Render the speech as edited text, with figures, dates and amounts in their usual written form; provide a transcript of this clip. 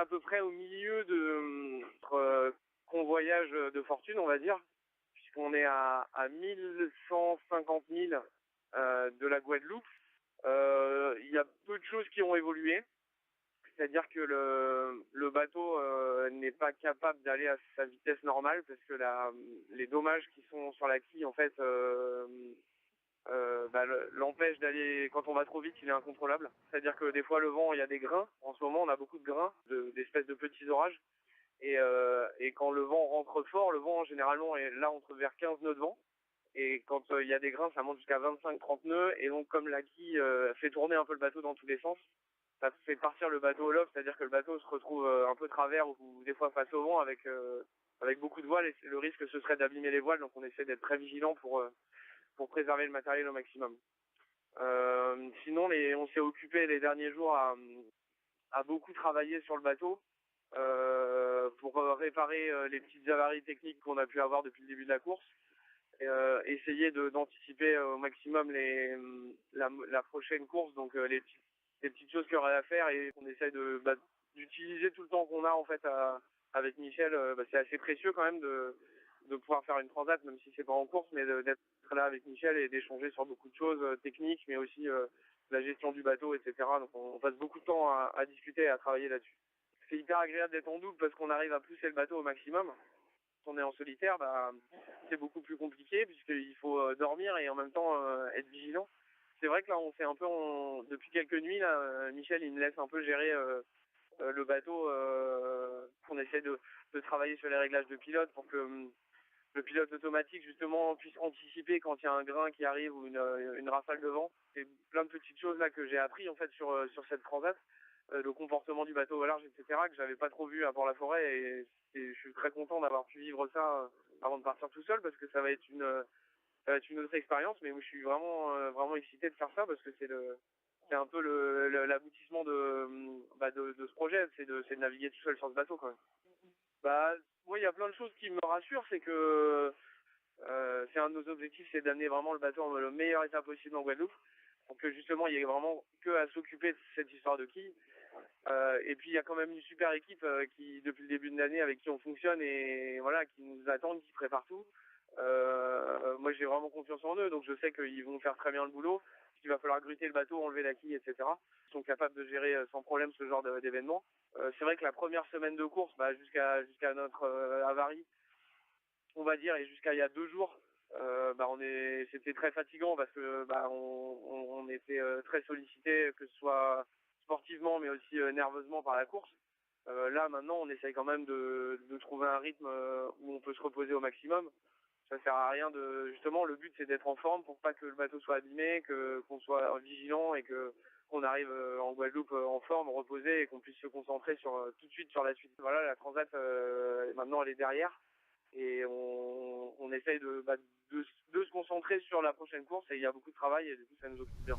à peu près au milieu de notre convoyage de fortune, on va dire, puisqu'on est à 1150 milles de la Guadeloupe. Il y a peu de choses qui ont évolué. C'est-à-dire que le bateau n'est pas capable d'aller à sa vitesse normale parce que les dommages qui sont sur la quille, en fait, l'empêche d'aller. Quand on va trop vite, il est incontrôlable. C'est-à-dire que des fois, le vent, il y a des grains. En ce moment, on a beaucoup de grains, d'espèces de petits orages. Et quand le vent rentre fort, le vent, généralement, est là entre vers 15 nœuds de vent. Et quand il y a des grains, ça monte jusqu'à 25-30 nœuds. Et donc, comme la quille fait tourner un peu le bateau dans tous les sens, ça fait partir le bateau au lobe, c'est-à-dire que le bateau se retrouve un peu travers ou des fois face au vent avec beaucoup de voiles. Et le risque, ce serait d'abîmer les voiles. Donc, on essaie d'être très vigilant pour préserver le matériel au maximum. Sinon, on s'est occupé les derniers jours à beaucoup travailler sur le bateau pour réparer les petites avaries techniques qu'on a pu avoir depuis le début de la course. Et essayer d'anticiper au maximum la prochaine course, donc les petites choses qu'il y aurait à faire et qu'on essaye d'utiliser tout le temps qu'on a en fait avec Michel. C'est assez précieux quand même de pouvoir faire une transat, même si c'est pas en course, mais d'être là avec Michel et d'échanger sur beaucoup de choses techniques, mais aussi la gestion du bateau, etc. Donc on passe beaucoup de temps à discuter et à travailler là-dessus. C'est hyper agréable d'être en double parce qu'on arrive à pousser le bateau au maximum. Quand on est en solitaire, c'est beaucoup plus compliqué puisqu'il faut dormir et en même temps être vigilant. C'est vrai que là, on fait un peu, depuis quelques nuits, là, Michel, il me laisse un peu gérer le bateau. On essaie de travailler sur les réglages de pilote pour que le pilote automatique, justement, puisse anticiper quand il y a un grain qui arrive ou une rafale de vent. C'est plein de petites choses là que j'ai appris en fait sur cette transat. Le comportement du bateau au large, etc., que j'avais pas trop vu à Port-la-Forêt et je suis très content d'avoir pu vivre ça avant de partir tout seul parce que ça va être une autre expérience, mais je suis vraiment excité de faire ça parce que c'est un peu l'aboutissement de ce projet, c'est de naviguer tout seul sur ce bateau quand même. Ouais, il y a plein de choses qui me rassurent, c'est que c'est un de nos objectifs, c'est d'amener vraiment le bateau en le meilleur état possible en Guadeloupe, pour que justement il y ait vraiment que à s'occuper de cette histoire de quilles. Et puis il y a quand même une super équipe qui, depuis le début de l'année, avec qui on fonctionne et voilà, qui nous attendent, qui préparent tout. Moi j'ai vraiment confiance en eux, donc je sais qu'ils vont faire très bien le boulot. Il va falloir gruter le bateau, enlever la quille, etc. Ils sont capables de gérer sans problème ce genre d'événement. C'est vrai que la première semaine de course, jusqu'à notre avarie, on va dire, et jusqu'à il y a 2 jours, c'était très fatigant parce que on était très sollicité, que ce soit sportivement mais aussi nerveusement par la course. Là maintenant on essaye quand même de trouver un rythme où on peut se reposer au maximum. Ça sert à rien justement, le but c'est d'être en forme pour pas que le bateau soit abîmé, qu'on soit vigilant et qu'on arrive en Guadeloupe en forme, reposé et qu'on puisse se concentrer tout de suite sur la suite. Voilà, la transat maintenant elle est derrière et on essaye de se concentrer sur la prochaine course et il y a beaucoup de travail et du coup ça nous occupe bien.